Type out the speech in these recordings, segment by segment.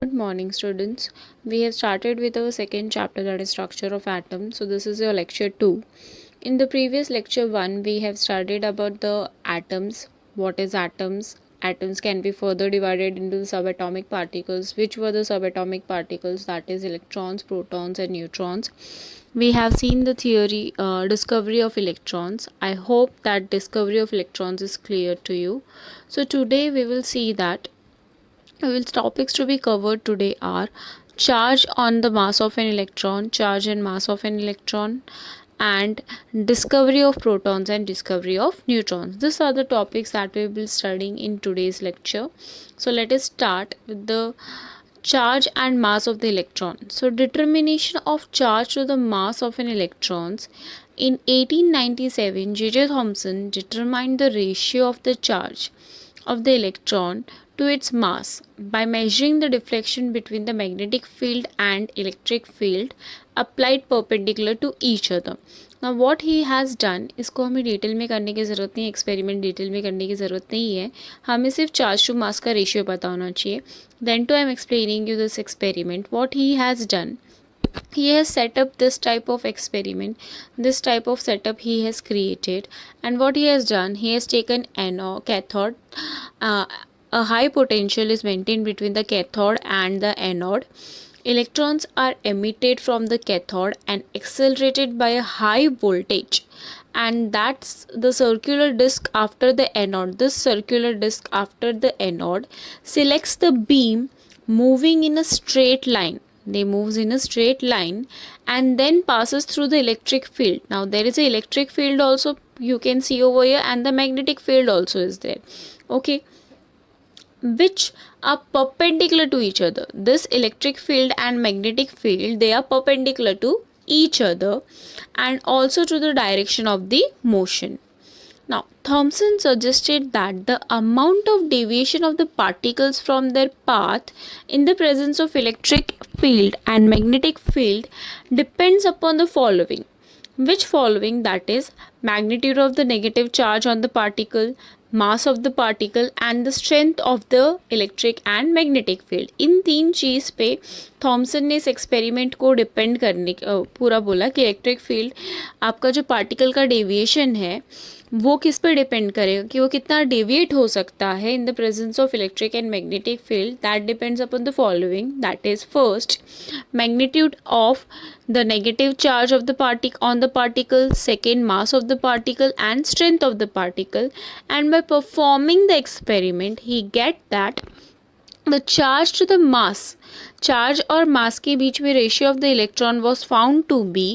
Good morning, students. We have started with our second chapter, that is structure of atoms. So this is your lecture 2. In the previous lecture 1, we have studied about the atoms. What is atoms? Atoms can be further divided into the subatomic particles. Which were the subatomic particles? That is electrons, protons and neutrons. We have seen the theory, discovery of electrons. I hope that discovery of electrons is clear to you. So today we will see that topics to be covered today are charge on the mass of an electron, charge and mass of an electron, and discovery of protons and discovery of neutrons. These are the topics that we will be studying in today's lecture. So let us start with the charge and mass of the electron. So determination of charge to the mass of an electrons. In 1897, J.J. Thomson determined the ratio of the charge of the electron to its mass by measuring the deflection between the magnetic field and electric field applied perpendicular to each other. Now what he has done, इसको हमें detail में करने की ज़रूरत नहीं, experiment detail में करने की ज़रूरत नहीं है, हमें सिर्फ चार्ज टू मास का रेशियो पता होना चाहिए. Then too I am explaining you this experiment. What he has done, he has set up this type of experiment, this type of setup he has created. And what he has done, he has taken anode, cathode, a high potential is maintained between the cathode and the anode. Electrons are emitted from the cathode and accelerated by a high voltage, and that's the circular disc after the anode. This circular disc after the anode selects the beam moving in a straight line. They moves in a straight line and then passes through the electric field. Now there is a electric field also, you can see over here, and the magnetic field also is there, okay, which are perpendicular to each other. This electric field and magnetic field, they are perpendicular to each other and also to the direction of the motion. Now, Thomson suggested that the amount of deviation of the particles from their path in the presence of electric field and magnetic field depends upon the following. Which following? That is magnitude of the negative charge on the particle, mass of the particle and the strength of the electric and magnetic field. इन तीन चीज़ पे Thompson ने इस experiment को depend करने पूरा बोला कि इलेक्ट्रिक फील्ड, आपका जो पार्टिकल का डेविएशन है वो किस पर डिपेंड करेगा, कि वो कितना डेविएट हो सकता है in the presence of electric and magnetic field. That depends upon the following. That is first, magnitude of the negative charge of the on the particle, second, mass of the particle and strength of the particle. And by performing the experiment he get that the charge to the mass, charge और mass के बीच में ratio of the electron was found to be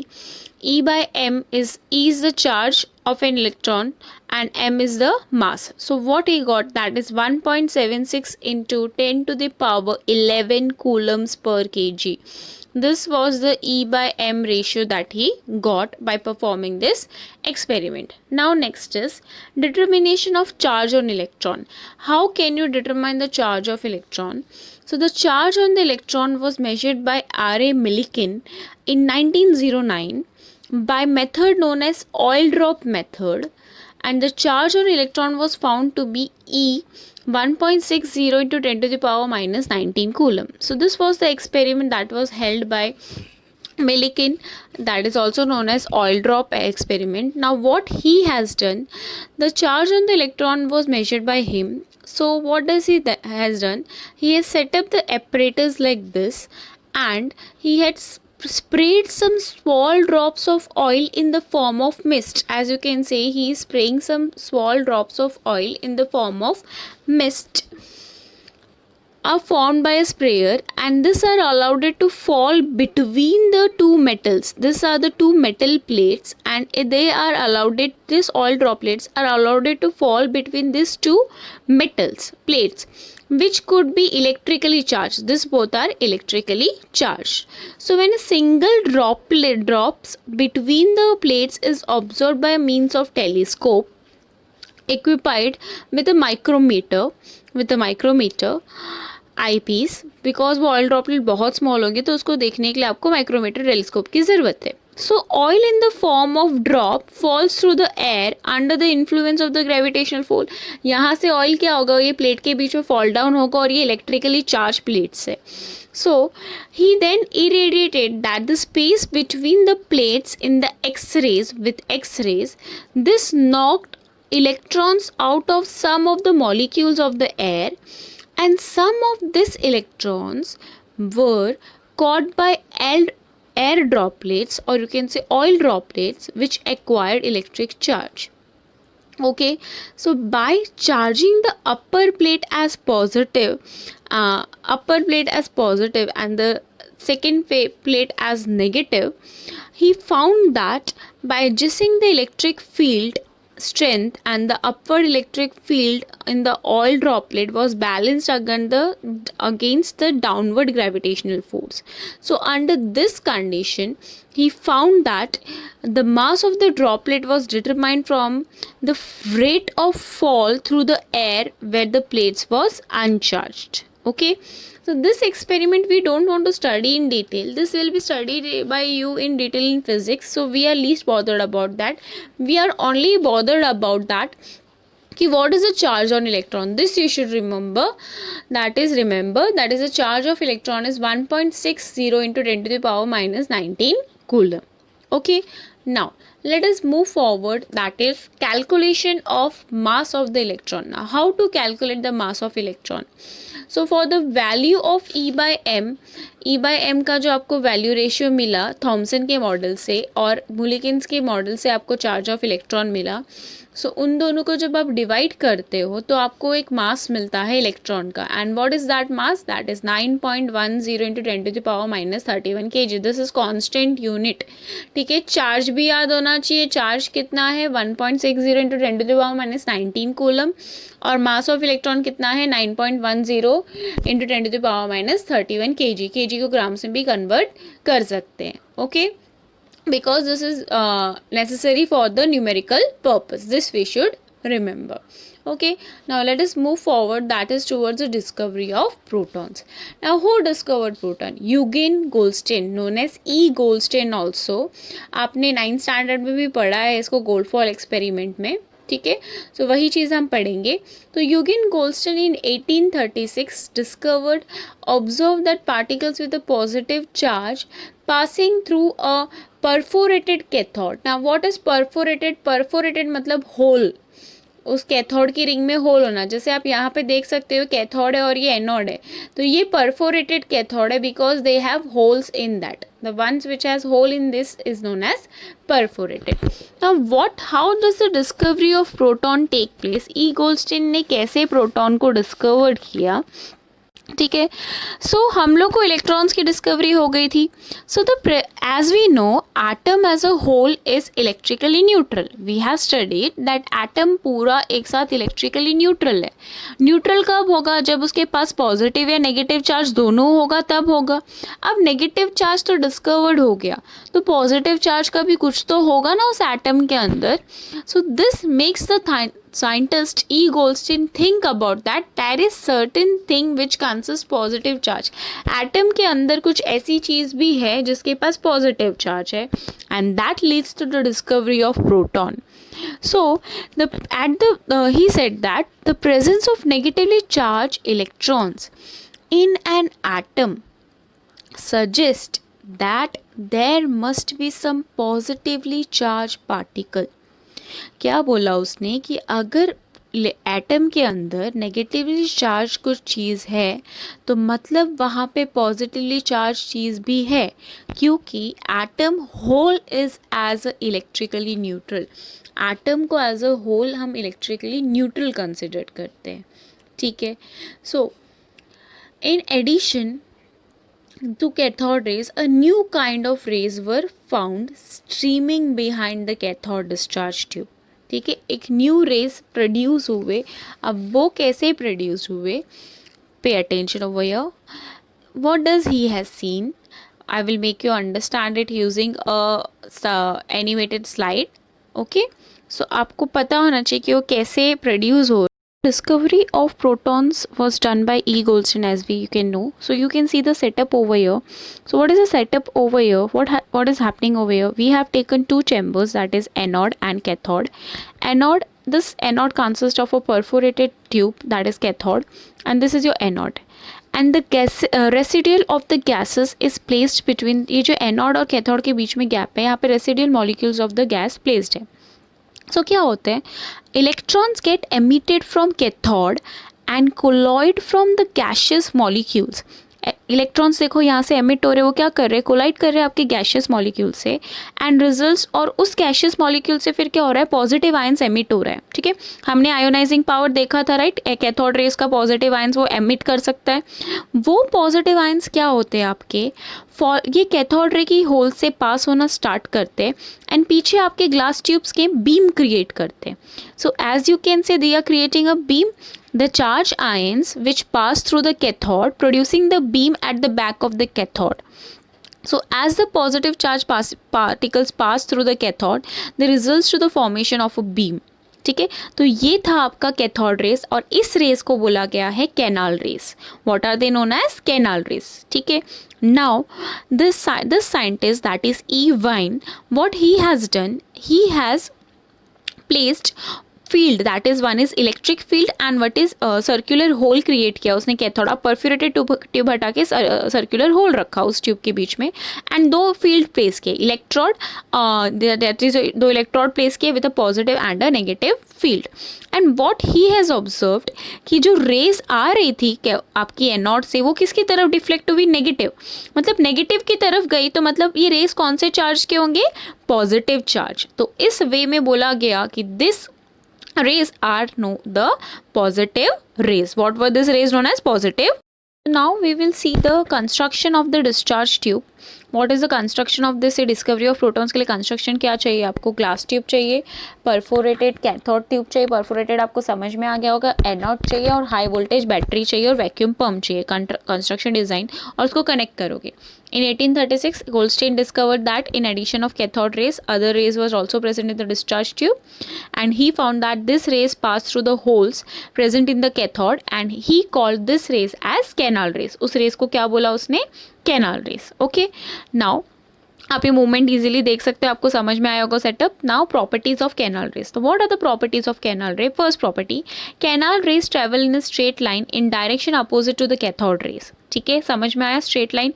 E by m is E is the charge of an electron and m is the mass. So what he got, that is 1.76 into 10 to the power 11 coulombs per kg. This was the E by m ratio that he got by performing this experiment. Now next is determination of charge on electron. How can you determine the charge of electron? So the charge on the electron was measured by R.A. Millikan in 1909 by method known as oil drop method, and the charge on electron was found to be E 1.60 into 10 to the power minus 19 coulomb. So this was the experiment that was held by Millikan, that is also known as oil drop experiment. Now what he has done, the charge on the electron was measured by him. So what does he has done, he has set up the apparatus like this, and he had sprayed some small drops of oil in the form of mist. As you can see, he is spraying some small drops of oil in the form of mist are formed by a sprayer, and these are allowed it to fall between the two metals. These are the two metal plates, and they are allowed it, these oil droplets are allowed it to fall between these two metals plates, which could be electrically charged. This both are electrically charged. So when a single droplet drops between the plates is observed by means of telescope equipped with a micrometer, eyepiece, because वो oil droplet बहुत small होंगे तो उसको देखने के लिए आपको micrometer telescope की ज़रूरत है. So oil in the form of drop falls through the air under the influence of the gravitational force. यहाँ से ऑयल क्या होगा, ये प्लेट के बीच में फॉल डाउन होगा और ये इलेक्ट्रिकली चार्ज प्लेट्स है. So he then irradiated that the space between the plates in the X-rays with X-rays. This knocked electrons out of some of the molecules of the air, and some of these electrons were caught by air droplets, or you can say oil droplets, which acquired electric charge. Okay, so by charging the upper plate as positive, and the second plate as negative, he found that by adjusting the electric field strength, and the upward electric field in the oil droplet was balanced against the downward gravitational force. So under this condition, he found that the mass of the droplet was determined from the rate of fall through the air where the plates was uncharged. Okay, so this experiment we don't want to study in detail. This will be studied by you in detail in physics, so we are least bothered about that. We are only bothered about that कि what is the charge on electron. This you should remember, that is the charge of electron is 1.60 into 10 to the power minus 19 coulomb. Okay, now let us move forward, that is calculation of mass of the electron. Now how to calculate the mass of electron? So for the value of E by m का जो आपको value ratio मिला Thompson के model से और मुलिकिन्स के model से आपको चार्ज ऑफ इलेक्ट्रॉन मिला, सो उन दोनों को जब आप डिवाइड करते हो तो आपको एक मास मिलता है इलेक्ट्रॉन का. And what is that mass? That is 9.10 into 10 to the power minus 31 kg. This is constant unit. ठीक है, चार्ज भी याद होना चाहिए. चार्ज कितना है? 1.60 into 10 to the power minus 19 coulomb. और मास ऑफ इलेक्ट्रॉन कितना है? 9.10 into 10 to the power minus 31 kg. kg को ग्राम से भी कन्वर्ट कर सकते हैं. Okay, because this is necessary for the numerical purpose. This we should remember. Okay, now let us move forward, that is towards the discovery of protons. Now who discovered proton? Eugen Goldstein, known as E. Goldstein also. आपने 9th standard में भी पढ़ा है इसको गोल्डफॉल experiment में. ठीक है, सो वही चीज़ हम पढ़ेंगे. तो यूगिन गोल्डस्टन इन 1836 discovered observe that particles with a positive charge passing through a perforated cathode. Now what is perforated? Perforated मतलब होल. उस कैथोड की रिंग में होल होना. जैसे आप यहाँ पे देख सकते हो कैथोड है और ये एनोड है, तो ये परफोरेटेड कैथोड है because they have holes in that. The ones which has hole in this is known as perforated. Now what, how does the discovery of proton take place? E Goldstein ने कैसे proton को discover किया? ठीक है, सो हम लोग को electrons की डिस्कवरी हो गई थी. So the as we know atom as a whole is electrically neutral. We have studied that atom पूरा एक साथ इलेक्ट्रिकली न्यूट्रल है. न्यूट्रल कब होगा? जब उसके पास पॉजिटिव या नेगेटिव चार्ज दोनों होगा तब होगा. अब नेगेटिव चार्ज तो डिस्कवर्ड हो गया, तो पॉजिटिव चार्ज का भी कुछ तो होगा ना उस एटम के अंदर. So this makes the scientist E. Goldstein think about that there is certain thing which consists positive charge. Atom के अंदर कुछ ऐसी चीज़ भी है जिसके पास पॉजिटिव चार्ज है, and that leads to the discovery of proton. So he said that the presence of negatively charged electrons in an atom suggests that there must be some positively charged particle. क्या बोला उसने कि अगर atom के अंदर negatively charge कुछ चीज़ है तो मतलब वहाँ पे पॉजिटिवली चार्ज चीज़ भी है, क्योंकि atom whole is as a electrically neutral. Atom को एज अ होल हम इलेक्ट्रिकली न्यूट्रल कंसिडर करते हैं. ठीक है, so in addition to cathode rays, a new kind of rays were found streaming behind the cathode discharge tube. ठीक है, एक new raise produce हुए. अब वो कैसे प्रोड्यूस हुए? Pay attention over here. What does he has seen? I will make you understand it using a animated slide. Okay, so आपको पता होना चाहिए कि वो कैसे प्रोड्यूस हो. Discovery of protons was done by E. Goldstein, as you can know. So you can see the setup over here. So what is the setup over here? What is happening over here? We have taken two chambers, that is anode and cathode. This anode consists of a perforated tube, that is cathode, and this is your anode. And the gas residual of the gases is placed between, ये जो anode और cathode के बीच में gap है, यहाँ पे residual molecules of the gas placed है. सो क्या होते हैं, electrons get emitted from cathode and collide from the gaseous molecules. Electrons देखो यहाँ से एमिट हो रहे, वो क्या कर रहे हैं, कोलाइड कर रहे हैं आपके गैशियस मॉलिक्यूल से, एंड रिजल्ट्स, और उस गैशियस मॉलिक्यूल से फिर क्या हो रहा है, पॉजिटिव आयंस एमिट हो रहा है. ठीक है, हमने आयोनाइजिंग पावर देखा था, राइट. कैथोड रेज का पॉजिटिव आयंस वो एमिट कर सकता है. वो पॉजिटिव आयंस क्या होते हैं आपके, ये कैथोड रे की होल से पास होना स्टार्ट करते हैं एंड पीछे आपके ग्लास ट्यूब्स के बीम क्रिएट करते हैं. So as you can say they are creating a beam. The charge ions which pass through the cathode producing the beam at the back of the cathode. So as the positive charge particles pass through the cathode, they results to the formation of a beam. ठीक है, तो ये था आपका cathode rays, और इस race को बोला गया है canal rays. What are they known as canal rays. ठीक है, now this scientist, that is E Wien, what he has done, he has placed field, that is one is electric field and what is circular hole create किया उसने cathode, परफ्यूरेटेड tube हटा के circular whole रखा उस tube के बीच में, and दो field place किए, इलेक्ट्रोड, दैट इज दो इलेक्ट्रोड प्लेस किए with a positive and a negative field. And what he has observed कि जो रेज आ रही थी आपकी एनोड से, वो किसकी तरफ डिफ्लेक्ट हुई, नेगेटिव. मतलब नेगेटिव की तरफ गई, तो मतलब ये रेज कौन से चार्ज के होंगे, पॉजिटिव चार्ज. तो इस वे में बोला गया कि this rays are the positive rays. What were these rays known as? Positive. Now we will see the construction of the discharge tube. What is the construction of this? Discovery of protons के लिए construction क्या चाहिए आपको, glass tube चाहिए, perforated cathode tube चाहिए, perforated आपको समझ में आ गया होगा, एनोड चाहिए, और हाई वोल्टेज बैटरी चाहिए, और वैक्यूम पंप चाहिए, कंस्ट्रक्शन डिजाइन, और उसको कनेक्ट करोगे. In 1836, Goldstein discovered that in addition of cathode rays, other rays was also present in the discharge tube, and he found that this rays passed through the holes present in the cathode, and he called this rays as canal rays. उस rays को क्या बोला उसने, canal race. Okay, now आप ये movement easily देख सकते हो, आपको समझ में आया होगा setup. Now properties of canal rays. तो what are the properties of canal ray. First property, canal rays travel in a straight line in direction opposite to the cathode rays. ठीक है, समझ में आया, straight line.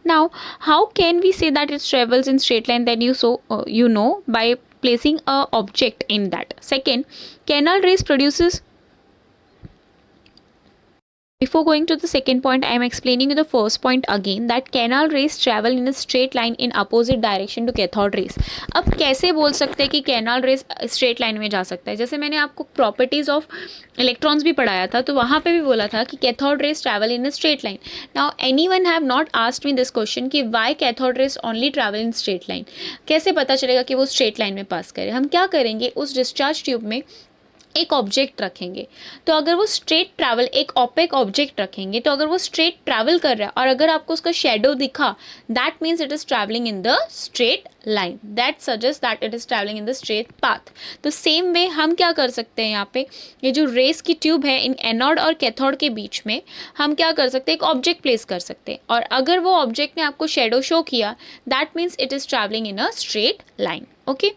Now how can we say that it travels in straight line, then you know by placing a object in that. Second, canal rays produces. Before going to the second point, I am explaining you the first point again, that canal rays travel in a straight line in opposite direction to cathode rays. अब कैसे बोल सकते हैं कि canal race straight line में जा सकता है, जैसे मैंने आपको प्रॉपर्टीज ऑफ इलेक्ट्रॉन्स भी पढ़ाया था, तो वहाँ पे भी बोला था कि cathode rays travel in a straight line. Now anyone have not asked me this question कि why cathode rays only travel in straight line. कैसे पता चलेगा कि वो स्ट्रेट लाइन में पास करे. हम क्या करेंगे, उस डिस्चार्ज ट्यूब में एक ऑब्जेक्ट रखेंगे, तो अगर वो स्ट्रेट ट्रैवल, एक ऑपेक ऑब्जेक्ट रखेंगे, तो अगर वो स्ट्रेट ट्रैवल कर रहा है और अगर आपको उसका शेडो दिखा, that means it is travelling in the straight line, that suggest that it is travelling in the straight path. तो सेम वे हम क्या कर सकते हैं, यहाँ पे ये जो रेस की ट्यूब है, इन एनोड और कैथोड के बीच में हम क्या कर सकते हैं, एक ऑब्जेक्ट प्लेस कर सकते हैं, और अगर वो ऑब्जेक्ट ने आपको शेडो शो किया, that means it is travelling in a straight line. Okay,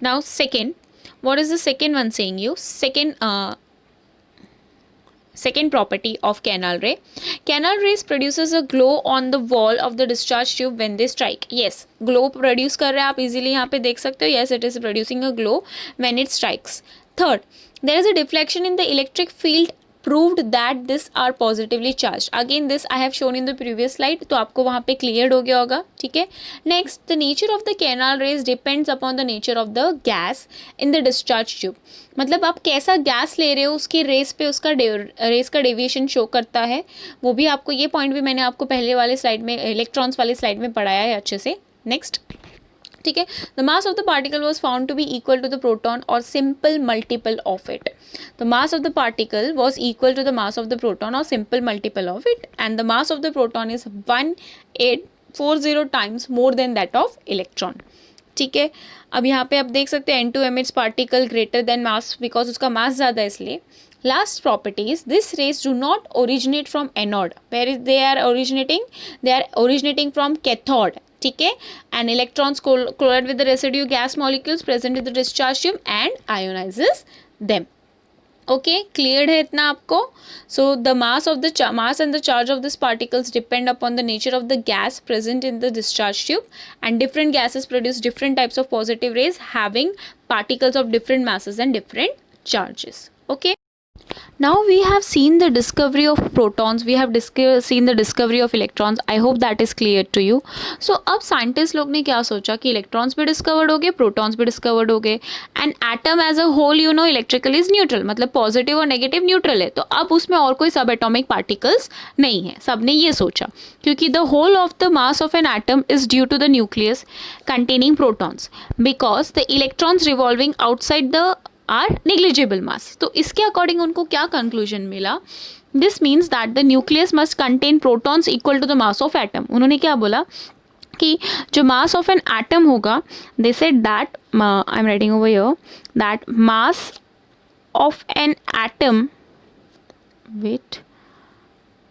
now second, what is the second one saying you, second property of canal ray. Canal rays produces a glow on the wall of the discharge tube when they strike. Yes, glow produce कर रहा है, आप easily यहाँ पे देख सकते हो. Yes, it is producing a glow when it strikes. Third, there is a deflection in the electric field proved that this are positively charged. Again this I have shown in the previous slide, तो आपको वहाँ पे cleared हो गया होगा. ठीक है, next, the nature of the canal rays depends upon the nature of the gas in the discharge tube. मतलब आप कैसा गैस ले रहे हो, उसकी रेस पे उसका रेस का डेविएशन शो करता है. वो भी आपको, ये पॉइंट भी मैंने आपको पहले वाले स्लाइड में, इलेक्ट्रॉन्स वाले स्लाइड में पढ़ाया है अच्छे से. नेक्स्ट, ठीक है, the mass of the particle was found to be equal to the proton or simple multiple of it. The mass of the particle was equal to the mass of the proton or simple multiple of it, and the mass of the proton is 1840 times more than that of electron. ठीक है। अब यहाँ पे आप देख सकते हैं N2 emits particle greater than mass because उसका मास ज़्यादा है इसलिए. Last property is this rays do not originate from anode. Where is they are originating? They are originating from cathode. ठीक है. And electrons collide with the residue gas molecules present in the discharge tube and ionizes them. Okay, clear है इतना आपको. So the mass of the mass and the charge of this particles depend upon the nature of the gas present in the discharge tube and different gases produce different types of positive raise having particles of different masses and different charges. Okay. Now we have seen the discovery of protons, we have seen the discovery of electrons. I hope that is clear to you. So अब scientists लोग ने क्या सोचा कि electrons भी discovered हो गए, protons भी discovered हो गए, and atom as a whole you know electrically is neutral, मतलब positive और negative neutral है. तो अब उसमें और कोई subatomic particles नहीं है. सबने ये सोचा क्योंकि the whole of the mass of an atom is due to the nucleus containing protons because the electrons revolving outside the are negligible mass. तो इसके अकॉर्डिंग उनको क्या कंक्लूजन मिला? This means that the nucleus must contain protons equal to the mass of atom. उन्होंने क्या बोला कि जो मास ऑफ एन एटम होगा, they said that, I am writing over here, that mass of an atom, wait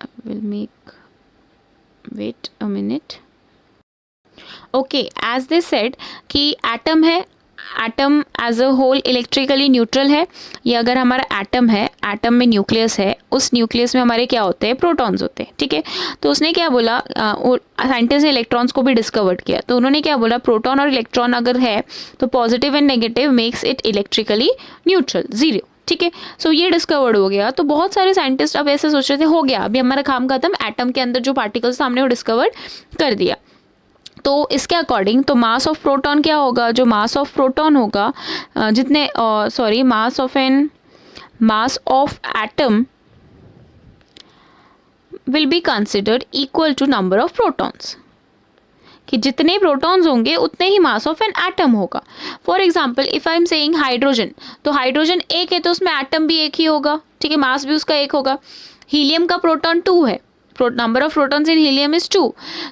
I will make, wait a minute. Okay, as they said कि atom है, atom as a whole electrically neutral है. ये अगर हमारा atom है, atom में nucleus है, उस न्यूक्लियस में हमारे क्या होते हैं? प्रोटॉन्स होते हैं. ठीक है. तो उसने क्या बोला, साइंटिस्ट ने इलेक्ट्रॉन्स को भी डिस्कवर्ड किया. तो उन्होंने क्या बोला, प्रोटॉन और इलेक्ट्रॉन अगर है तो positive and negative makes it electrically neutral, zero. ठीक है. सो ये डिस्कवर्ड हो गया. तो बहुत सारे साइंटिस्ट अब ऐसे सोच रहे थे, हो गया अभी हमारा काम खत्म, एटम के अंदर जो पार्टिकल्स हमने वो डिस्कवर्ड कर दिया. तो इसके अकॉर्डिंग तो मास ऑफ प्रोटॉन क्या होगा? जो मास ऑफ प्रोटॉन होगा, जितने sorry mass of atom will be considered equal to number of protons, कि जितने प्रोटॉन्स होंगे उतने ही मास ऑफ एन एटम होगा. For example if I am saying hydrogen, तो हाइड्रोजन एक है तो उसमें एटम भी एक ही होगा. ठीक है, मास भी उसका एक होगा. हीलियम का प्रोटॉन 2 है, number of protons in helium is 2,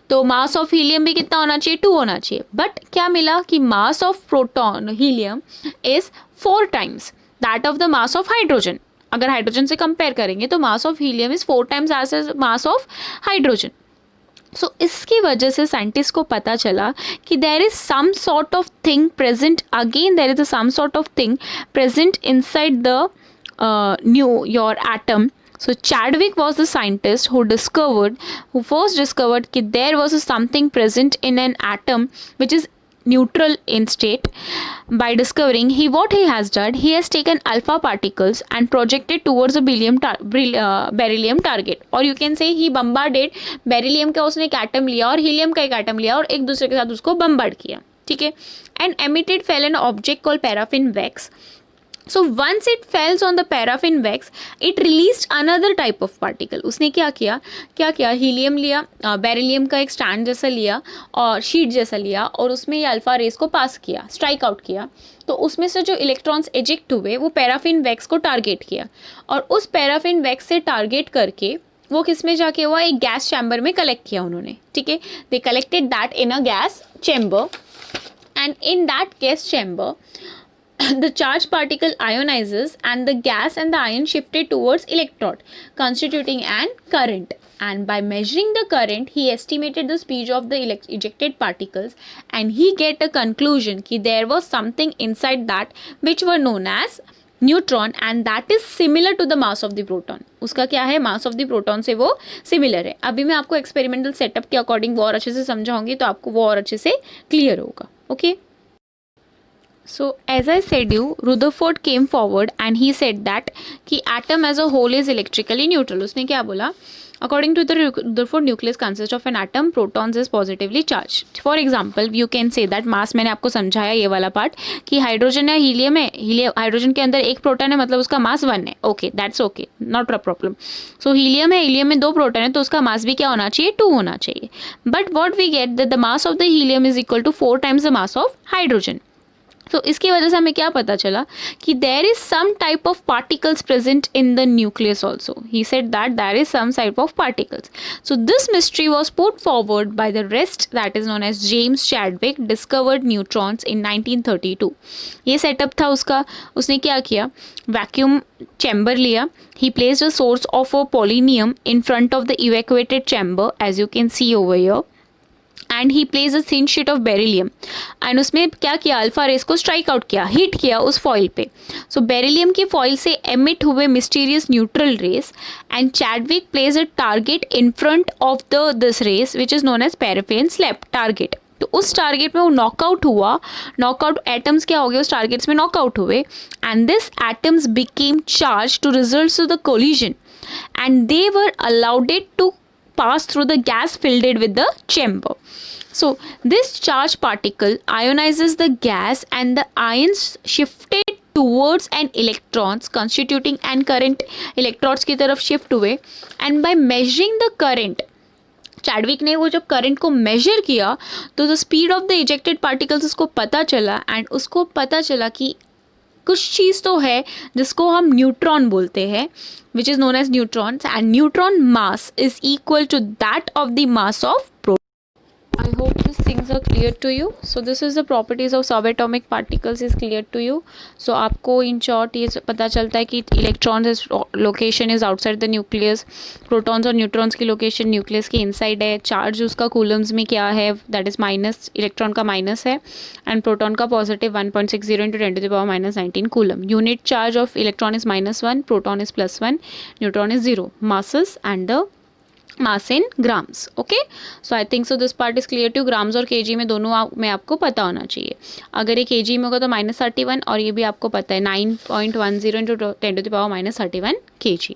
तो मास ऑफ हीलियम भी कितना होना चाहिए? 2 होना चाहिए. बट क्या मिला कि mass of proton helium is 4 times that of the mass of hydrogen. अगर हाइड्रोजन से कंपेयर करेंगे तो mass of helium is 4 times as mass of hydrogen. So इसकी वजह से साइंटिस्ट को पता चला कि there is some sort of thing present, again there is some sort of thing present inside the your atom. So Chadwick was the scientist who first discovered that there was something present in an atom which is neutral in state. By discovering what he has done, he has taken alpha particles and projected towards a beryllium target, or you can say he bombarded beryllium का उसने एक atom लिया और helium का एक atom लिया और एक दूसरे के साथ उसको बम्बार्ड किया. ठीक है. and emitted fell an object called paraffin wax. So once it falls on the paraffin wax, it released another type of particle. उसने क्या किया हीलियम लिया, बेरिलियम का एक स्टैंड जैसा लिया और शीट जैसा लिया और उसमें ये अल्फा रेस को पास किया, स्ट्राइक आउट किया. तो उसमें से जो इलेक्ट्रॉन्स एजेक्ट हुए वो पैराफिन वैक्स को टारगेट किया और उस पैराफिन वैक्स से टारगेट करके वो किस में जाके हुआ? एक गैस चैम्बर में कलेक्ट किया उन्होंने. ठीक है. They collected that in a gas chamber and in that gas chamber the charged particle ionizes and the gas and the ion shifted towards electrode, constituting an current. And by measuring the current, he estimated the speed of the ejected particles and he get a conclusion कि there was something inside that which were known as neutron and that is similar to the mass of the proton. उसका क्या है? मास of the proton से वो similar है. अभी मैं आपको एक्सपेरिमेंटल सेटअप के अकॉर्डिंग वो और अच्छे से समझाऊंगी तो आपको वो और अच्छे से क्लियर होगा. Okay. So as I said you, Rutherford came forward and he said that कि atom as a whole is electrically neutral. उसने क्या बोला? According to the Rutherford nucleus consists of an atom, protons is positively charged. For example, you can say that mass मैंने आपको समझाया ये वाला part कि हाइड्रोजन या हीलियम है, हाइड्रोजन के अंदर एक प्रोटॉन है मतलब उसका मास 1 है. Okay, that's okay, not a problem. So helium है, हीलियम में 2 प्रोटॉन है तो उसका मास भी क्या होना चाहिए? 2 होना चाहिए. But what we get that the mass of the helium is equal to 4 times the mass of hydrogen. तो इसकी वजह से हमें क्या पता चला कि there is some type of particles present in the nucleus also. He said that there is some type of particles. So this mystery was put forward by the rest that is known as James Chadwick discovered neutrons इन 1932. ये setup था उसका. उसने क्या किया, vacuum chamber लिया. He placed a source of a polonium in front of the evacuated chamber as you can see over here, and he place a thin sheet of beryllium. And उसमें क्या किया, alpha rays को strike out किया, hit किया उस foil पे. So beryllium की foil से एमिट हुए mysterious neutral rays, and Chadwick place a target in front of the this rays which is known as paraffin slab target. तो उस टारगेट में वो नॉकआउट हुआ. नॉकआउट एटम्स क्या हो गए उस टारगेट्स में नॉकआउट हुए, and this atoms became charge to result the collision, and they were allowed to pass through the gas filled with the chamber. So this charged particle ionizes the gas and the ions shifted towards an electrons constituting an current. electrons की तरफ shift हुए, and by measuring the current, Chadwick ने वो जब current को major किया तो the speed of the ejected particles उसको पता चला, एंड उसको पता चला कि कुछ चीज़ तो है जिसको हम न्यूट्रॉन बोलते हैं, which is known as neutrons, and neutron mass is equal to that of the mass of proton. I hope these things are clear to you. So this is the properties of subatomic particles is clear to you. So आपको in short ये पता चलता है कि electrons location is outside the nucleus, protons और neutrons की location nucleus के inside है, charge उसका coulombs में क्या है, that is minus, electron का minus है, and proton का positive 1.60 into 10 to the power minus 19 coulomb. Unit charge of electron is -1, proton is +1, neutron is 0. Masses and the mass in grams. Okay, so I think so this part is clear too. Grams और kg में दोनों में आपको पता होना चाहिए. अगर ये केजी में होगा तो -31, और ये भी आपको पता है 9.10 into 10 to the power -31 kg.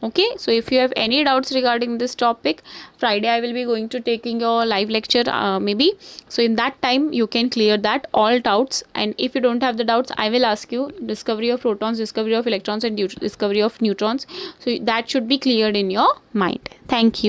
Okay, so if you have any doubts regarding this topic, Friday I will be going to taking your live lecture maybe. So in that time you can clear that all doubts, and if you don't have the doubts I will ask you discovery of protons, discovery of electrons, and discovery of neutrons. So that should be cleared in your mind. Thank you.